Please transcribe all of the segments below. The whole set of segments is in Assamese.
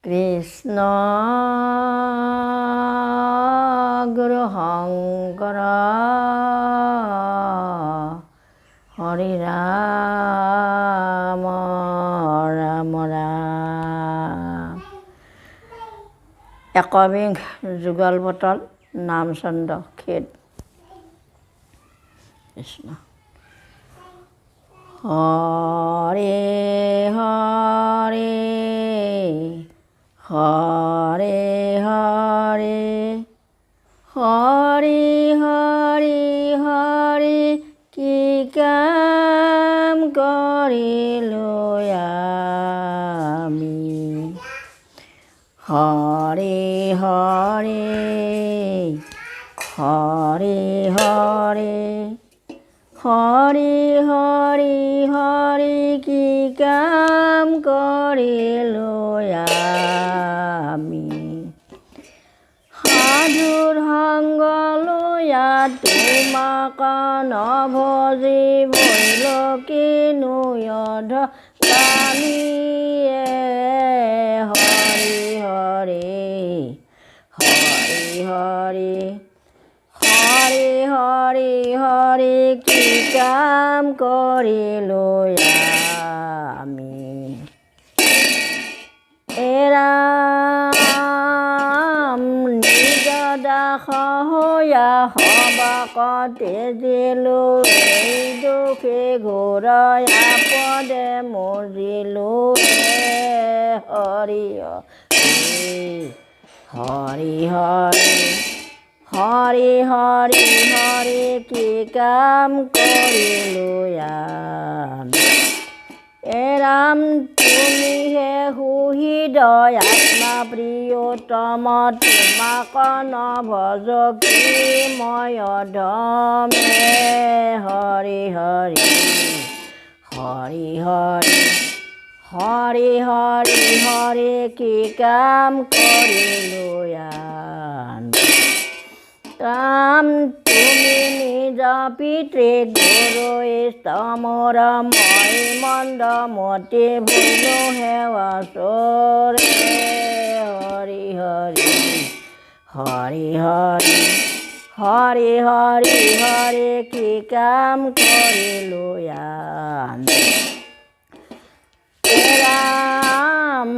কৃষ্ণ গুৰু শংকৰ হৰি ৰাম ৰাম ৰাম। একবিংশ যুগল বটল নামচন্দ্ৰ খেদ। কৃষ্ণ হৰে হৰে হৰে হৰে হৰি হৰি হৰি কি কাম কৰিলোঁ আমি। হৰি হৰি হৰি হৰি হৰি হৰি হৰি কি কাম কৰিলোঁ আমি। সাধুৰ সংগ লয়া তোমাক নভজি ভৈল কিনো অধ গামীয়ে। হৰি হৰি হৰি হৰি হৰি হৰি হৰি কি কাম কৰিলোঁ আমি। এৰাম নিজ দাস হৈয়া সবাক তেজিলোঁ, এই দুখে ঘোৰ আপদে মজিলোঁ। হৰি হৰি হৰি হৰি হৰি হৰি কি কাম কৰিলোঁ আমি। এৰাম তুমিহে সুহৃদয় আত্মা প্ৰিয়তম, তোমাক নভজ কি মই অধমে। হৰি হৰি হৰি হৰি হৰি হৰি হৰি কি কাম কৰিলোঁ আমি। ৰাম তুমি নিজ পিতৃ গুৰু স্তমৰ, মই মন্দ মতি ভুলো সেৱা চৰে। হৰি হৰি হৰি হৰি হৰি হৰি হৰি কি কাম কৰিলোঁ আমি। ৰাম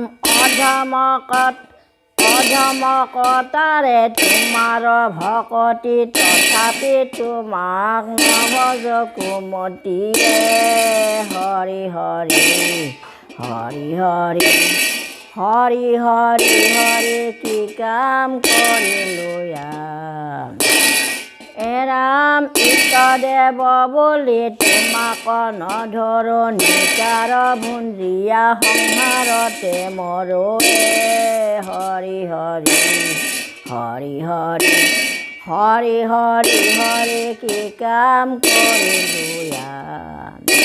অধমকতাৰে তোমাৰ ভকতি, তথাপি তোমাক নভজ কুমতিয়ে। হৰি হৰি হৰি হৰি হৰি হৰি হৰি কি কাম কৰিলোঁ আমি। এৰাম ইষ্টদেৱ বুলি তোমাক নধৰো, নিকাৰ ভুঞ্জিয়া সংসাৰতে মৰোৱে। হৰি হৰি হৰি হৰি হৰি হৰি হৰি কি কাম কৰিলোঁ আমি।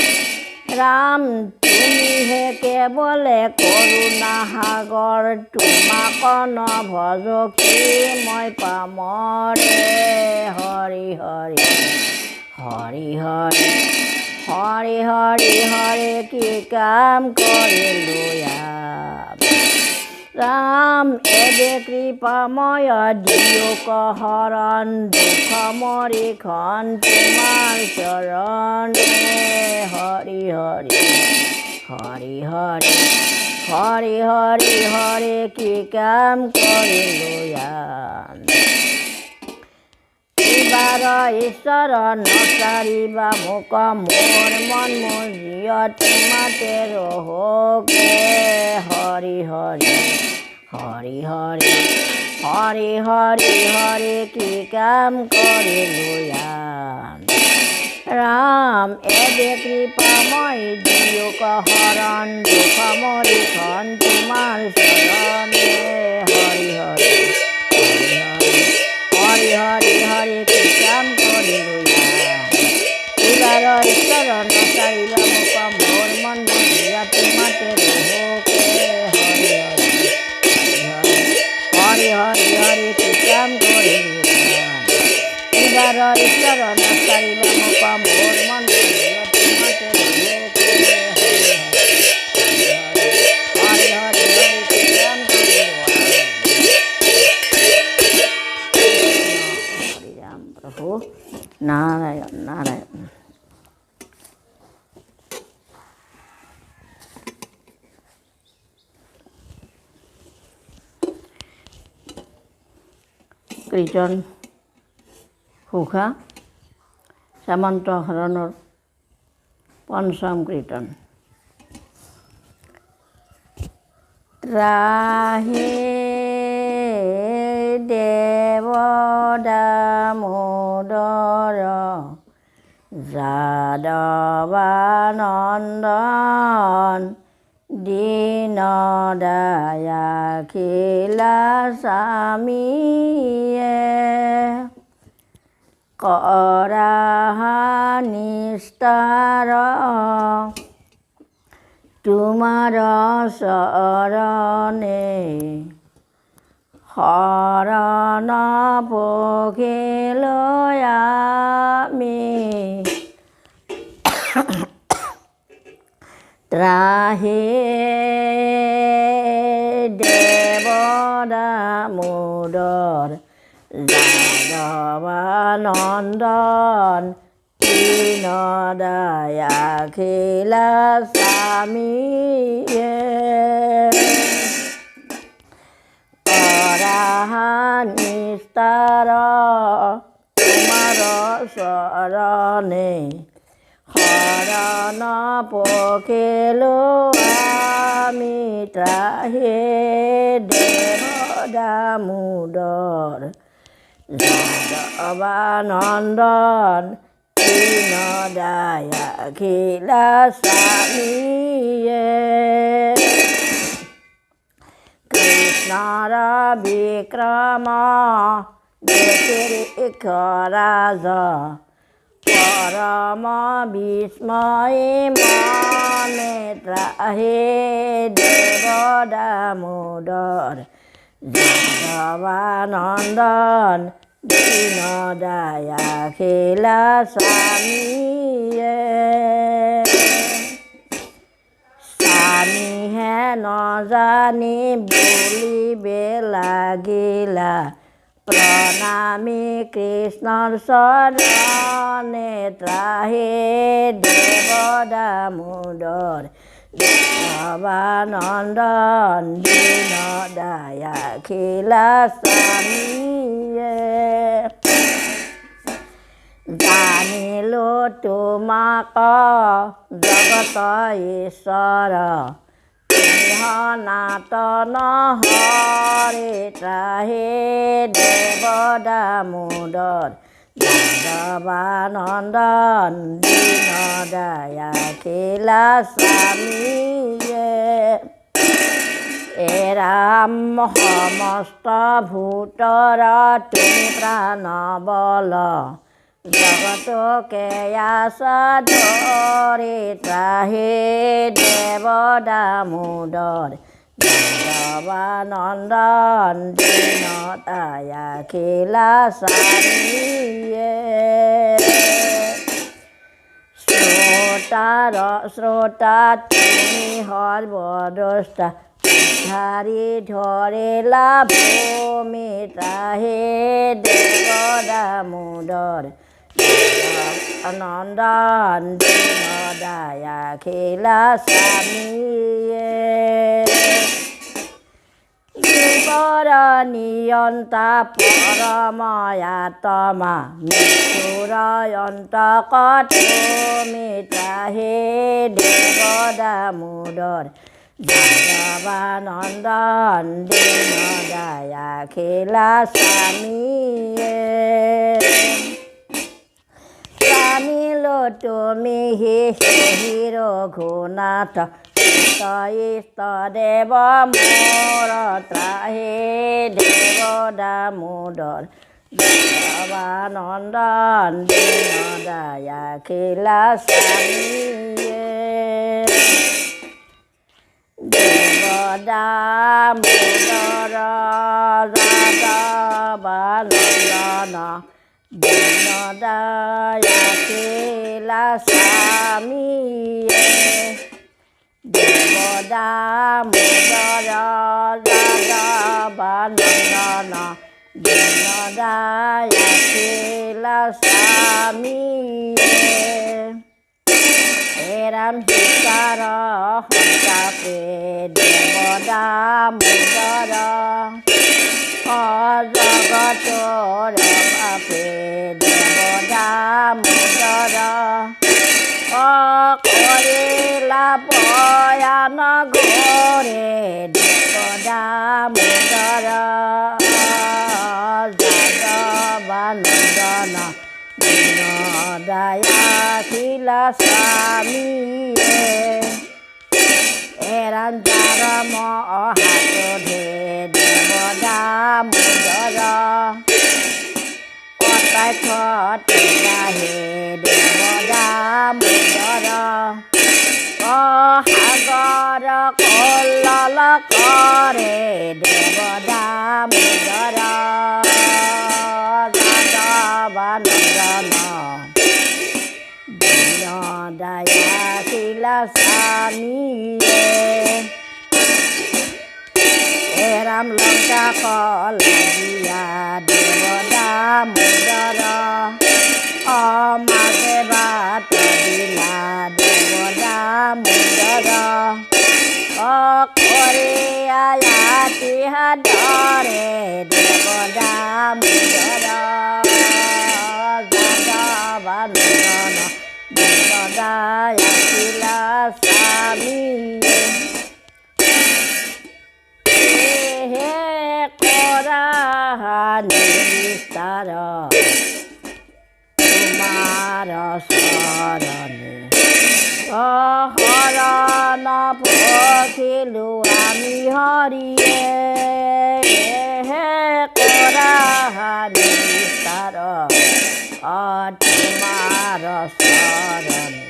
ৰাম তুমিহে কেৱলে কৰোণা সাগৰ, তোমাক নভজ কি মই পামৰে। হৰি হৰি হৰি হৰি হৰি হৰি হৰি কি কাম কৰিলোঁ আমি। ৰাম এবে কৃপাময় দিয়ক শৰণ, দুখ মৰিখন তোমাৰ চৰণে। হৰি হৰি হৰি হৰি হৰি হৰি হৰি কি কাম কৰিলোঁ আমি। এইবাৰ ঈশ্বৰ নচাৰিবা মোক, মোৰ মন মজিয় তোমাতে ৰহোগে। হৰি হৰি হৰি হৰি হৰি হৰি হৰি কি কাম কৰিলোঁ আমি। ৰাম এবে কৃপাময় দিয়ক শৰণ, দুখ মৰিখন তোমাৰ চৰণে। হৰি হৰি হৰি হৰি হৰি কি কাম কৰিলোঁ আমি। এইবাৰ ঈশ্বৰ নচাৰিবা মোক, মোৰ মন মজিয়া তোমাতে ৰহোগে। হৰি হৰি হৰি হৰি হৰি কি কাম কৰিলোঁ আমি। এইবাৰ ঈশ্বৰ নচাৰিবা মোক, মোৰ মন মজিয়া তোমাতে ৰহোগে। হৰি হৰি হৰি হৰি হৰি কি কাম কীৰ্তন ঘোষা শ্যামন্ত শৰণৰ পঞ্চম কীৰ্তন। ত্ৰাহি দেৱ দামোদৰ যাদৱানন্দন দীন দয়াখিলা স্বামীয়ে কৰা নিস্তাৰ তোমাৰ চৰণে শৰণ পখিলৈ আমি ত্ৰাহি দেৱ দামোদৰ যাদৱানন্দন দীন দয়াখিলা স্বামীয়ে কৰা নিস্তাৰ তোমাৰ চৰণে শৰণ পখিলৈ আমি ত্ৰাহি দেৱ দামোদৰ যাদৱানন্দন দীন দয়াখিলা স্বামীয়ে কৃষ্ণৰ বিক্ৰম ৰাজ পৰম বিস্ময় মনে ত্ৰাহি দেৱ দামোদৰ যাদৱানন্দন দীন দয়াখিলা স্বামীয়ে স্বামীহে নজানি বুলিবে লাগিলা প্ৰণামী কৃষ্ণৰ চৰণে ত্ৰাহি দেৱ দামোদৰ যাদৱানন্দন দীন দয়াখিলা স্বামীয়ে জানিলো তোমাক জগত ঈশ্বৰ সনাতন হৰি ত্ৰাহি দেৱ দামোদৰ যাদৱানন্দন দীন দয়াখিলা স্বামীয়ে এৰাম সমস্ত ভূতৰ তুমি প্ৰাণ বল জগতকে ধৰি ত্ৰাহি দেৱ দামোদৰ যাদৱানন্দন দীন দয়াখিলা স্বামীয়ে শ্ৰোতা তুমি সৰ্বদ্ৰষ্টা ধাৰি ধৰিলা ভূমি ত্ৰাহি দেৱ দামোদৰ যাদৱানন্দন দীন দয়াখিলা স্বামীয়ে জীৱৰ নিয়ন্তা পৰময়াতমা মৃত্যুৰ অন্তক তুমি ত্ৰাহি দেৱ দামোদৰ যাদৱানন্দন দীন দয়াখিলা স্বামীয়ে জানিলো তুমি হি ৰঘুনাথ ইষ্ট দেৱ মোৰ ত্ৰাহি দেৱ দামোদৰ যাদৱানন্দন দীন দয়াখিলা স্বামীয়ে দেৱ দামোদৰ যাদৱানন্দন দীন দয়াখিলা স্বামীয়ে দেৱ দামোদৰ যাদৱানন্দন দীন দয়াখিলা স্বামীয়ে এৰাম সীতাৰ সন্তাপে দেৱ দামোদৰ জগতৰ বাপে দেৱদামোদৰ কৰিলা পয়ান ঘৰে দেৱদামোদৰ যাদৱানন্দন দয়াশীল স্বামীয়ে এৰাঞ্জাৰ মহাতধে দেৱদামোদৰ অতাখ্যতে গাহে দেৱদামোদৰ সাগৰ কল্লল কৰে দেৱদামোদৰ যাদৱানন্দন দয়াশীল স্বামীয়ে ৰাম লংকা কলাগিয়া দেৱদামোদৰ মাজে বাট দিলা দেৱদামোদৰ কৰে আয়াতি হাদৰে দেৱদামোদৰ যাদৱানন্দন দয়াশীল স্বামীয়ে কৰা নিস্তাৰ তোমাৰ চৰণে শৰণ পঠিলো আমি হৰিয়ে কৰা নিস্তাৰ তোমাৰ চৰণে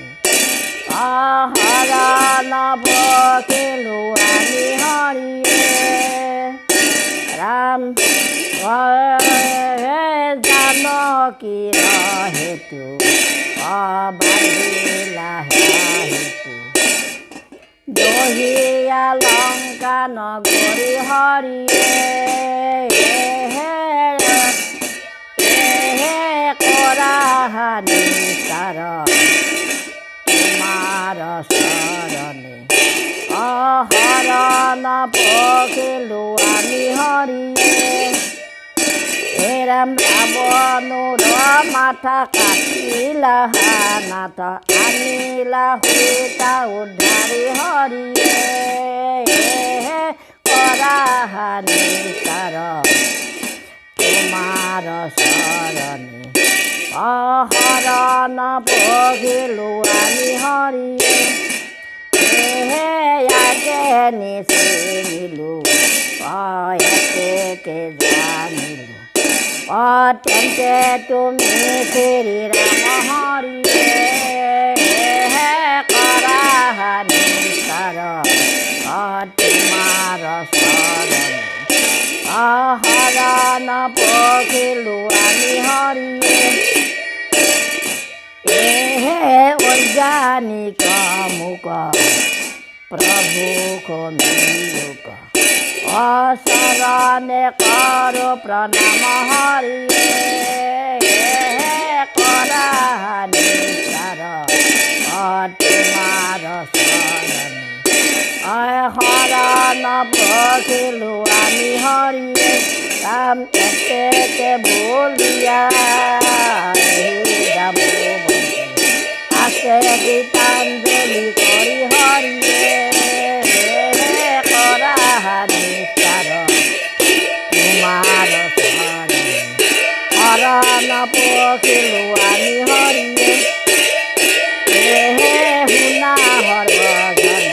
শৰণ পঠিলো আমি হৰিয়ে ৰাম জানকীৰ হেতু বান্ধিলা হেতু দহিয়া লংকা নগৰী হৰিয়ে কৰা নিস্তাৰ তোমাৰ চৰণে শৰণ পঠিলো আমি হৰিয়ে ৰাম ৰাৱণৰ মাথা কাটিলা নাথ আনিলা সীতা উদ্ধাৰি হৰিয়ে কৰা নিস্তাৰ তোমাৰ চৰণে শৰণ পঠিলো আমি হৰিয়ে ইয়াকে নিচিনিলো এতেকে জানিলো তেন্তে তুমি শ্ৰী ৰাম হৰিয়ে কৰা নিস্তাৰ তোমাৰ চৰণে শৰণ পঠিলো আমি হৰিয়ে অজ্ঞানিক মুক প্ৰভু কমিলোক অচৰণে কৰো প্ৰণাম হৰিয়ে কৰা নিস্তাৰ তোমাৰ চৰণে শৰণ পঠিলো আমি হৰিয়ে ৰাম এতেকে বলিয়া আছে গীতাঞ্জলি কৰি হৰিয়ে কৰা নিস্তাৰ তোমাৰ চৰণে শৰণ পঠিলো আমি হৰিয়ে শুনা সৰ্বজন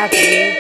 Hare